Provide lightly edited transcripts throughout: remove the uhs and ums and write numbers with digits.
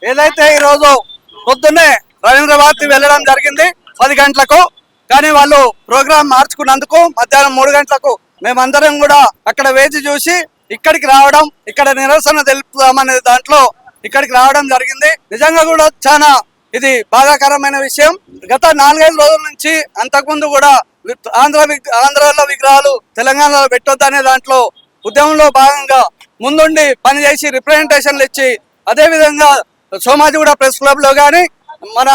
ఏదైతే ఈ రోజు పొద్దున్నే రవీంద్ర భారతి వెళ్ళడం జరిగింది 10 గంటలకు. కానీ వాళ్ళు ప్రోగ్రాం మార్చుకున్నందుకు మధ్యాహ్నం 3 గంటలకు మేమందరం కూడా అక్కడ వేచి చూసి ఇక్కడికి రావడం, ఇక్కడ నిరసన తెలుపుదామనే దాంట్లో ఇక్కడికి రావడం జరిగింది. నిజంగా కూడా చాలా ఇది బాధాకరమైన విషయం. గత 4-5 రోజుల నుంచి అంతకుముందు కూడా ఆంధ్రాలో విగ్రహాలు తెలంగాణలో పెట్టొద్దనే దాంట్లో ఉద్యమంలో భాగంగా ముందుండి పనిచేసి రిప్రజెంటేషన్లు ఇచ్చి, అదేవిధంగా సోమాజిగూడ ప్రెస్ క్లబ్ లో కానీ మన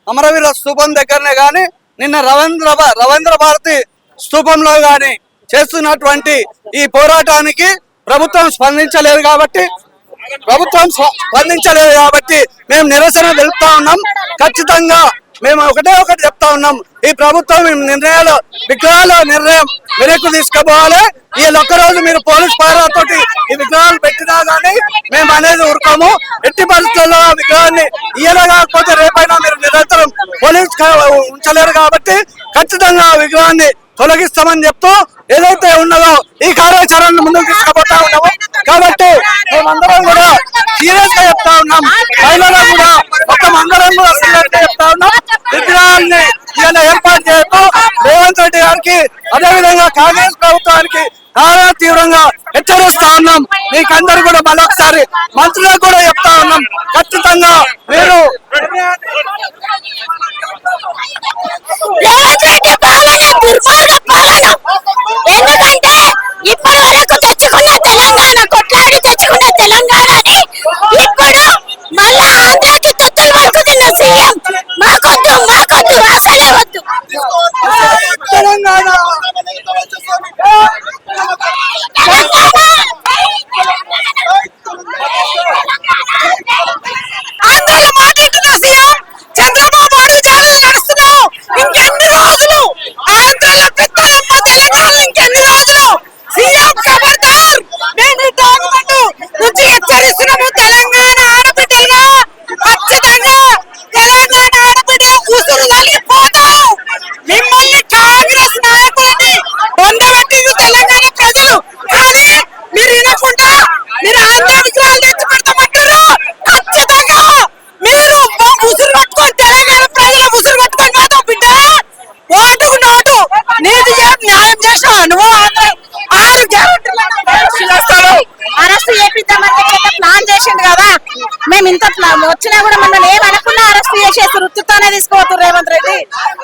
అమరవీర స్థూపం దగ్గరనే కానీ నిన్న రవీంద్ర భారతి స్థూపంలో కానీ చేస్తున్నటువంటి ఈ పోరాటానికి ప్రభుత్వం స్పందించలేదు కాబట్టి మేము నిరసన తెలుపుతా ఉన్నాం. ఖచ్చితంగా మేము ఒకటి చెప్తా ఉన్నాం, ఈ ప్రభుత్వం విగ్రహాల నిర్ణయం వెనక్కు తీసుకుపోవాలి. ఈ ఒక్కరోజు మీరు పోలీస్ పారాతోటి ఈ విగ్రహాలు పెట్టినా కానీ మేము అనేది ఊరుకోము. ఎట్టి పరిస్థితుల్లో ఆ విగ్రహాన్ని ఇయ్యలే కాకపోతే రేపైనా మీరు నిరంతరం పోలీస్ ఉంచలేరు కాబట్టి ఖచ్చితంగా ఆ విగ్రహాన్ని తొలగిస్తామని చెప్తూ ఏదైతే ఉన్నదో ఈ కార్యాచరణను ముందుకు తీసుకుపోతా ఉన్నాము. కాబట్టి మేమందరం కూడా సీరియస్ గా చెప్తా ఉన్నాం, మహిళలు కూడా మొత్తం అందరం కూడా సీరియస్ గా చెప్తా ఉన్నాం. విగ్రహాన్ని ఇలా ఏర్పాటు చేయొద్దు. రేవంత్ రెడ్డి గారికి అదేవిధంగా కాంగ్రెస్ ప్రభుత్వానికి చాలా తీవ్రంగా హెచ్చరిస్తా ఉన్నాం. మీకందరూ కూడా మరొకసారి మంత్రులకు కూడా చెప్తా ఉన్నాం, ఖచ్చితంగా మీరు ఎందుకంటే ఇప్పటి వరకు తెచ్చుకున్న తెలంగాణ కొట్లాడి తెచ్చుకున్న తెలంగాణని ఇప్పుడు మళ్ళా ఆంధ్రాకి తొత్తులు పడుకుతున్న సీఎం మాకొద్దు అసలే వద్దు. తెలంగాణ ఆంధ్రలో మాట్లాడుతున్న సీఎం చంద్రబాబు అడుగుజాడలు నడుస్తున్నావు. ఇంకెన్ని రోజులు ఆంధ్రలో పిత్తలమ్మ తెలంగాణ, ఇంకెన్ని రోజులు? సీఎం ఖబర్దార్, నేను ఈ డాక్యుమెంట్ నుంచి హెచ్చరిస్తున్నాము. తెలంగాణ ఆడబిడ్డలుగా ఖచ్చితంగా తెలంగాణ ఆడబిడ్డలు ఉసురు తగిలిపోతారు. మిమ్మల్ని కాంగ్రెస్ నాయకులని పొందబెట్టింది తెలంగాణ ప్రజలు. కానీ మీరు వినకుండా మీరు ఆంధ్ర విగ్రహాలు తెచ్చి పెడతామంటారు. ఖచ్చితంగా మీరు ఉసురు పట్టుకొని తెలంగాణ ప్రజల ఉసురు పట్టుకొని పోతావు బిడ్డ. ఓటుకు నోటు నీతి న్యాయం చేసినావు నువ్వు. 6 గ్యారెంటీలు అరెస్ట్ చేపిద్దామని ప్లాన్ చేసిండు కదా. మేము ఇంత వచ్చినా కూడా మనం ఏమనుకున్నా అరెస్ట్ చేసేసి వృత్తితోనే తీసుకోవద్దు రేవంత్ రెడ్డి.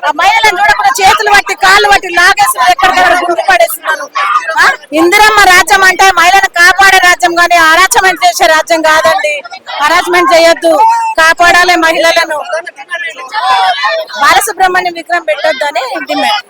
ఆ మహిళలను చూడకుండా చేతులు పట్టి కాళ్ళు పట్టి లాగేస్తున్నారు, ఎక్కడికక్కడ గుంపు పడేస్తున్నారు. ఇందిరమ్మ రాజ్యం అంటే మహిళలను కాపాడే రాజ్యం కానీ హరాస్మెంట్ చేసే రాజ్యం కాదండి. హరాస్మెంట్ చేయొద్దు, కాపాడాలి మహిళలను. బాలసుబ్రహ్మణ్యం విగ్రహం పెట్టొద్దని డిమాండ్.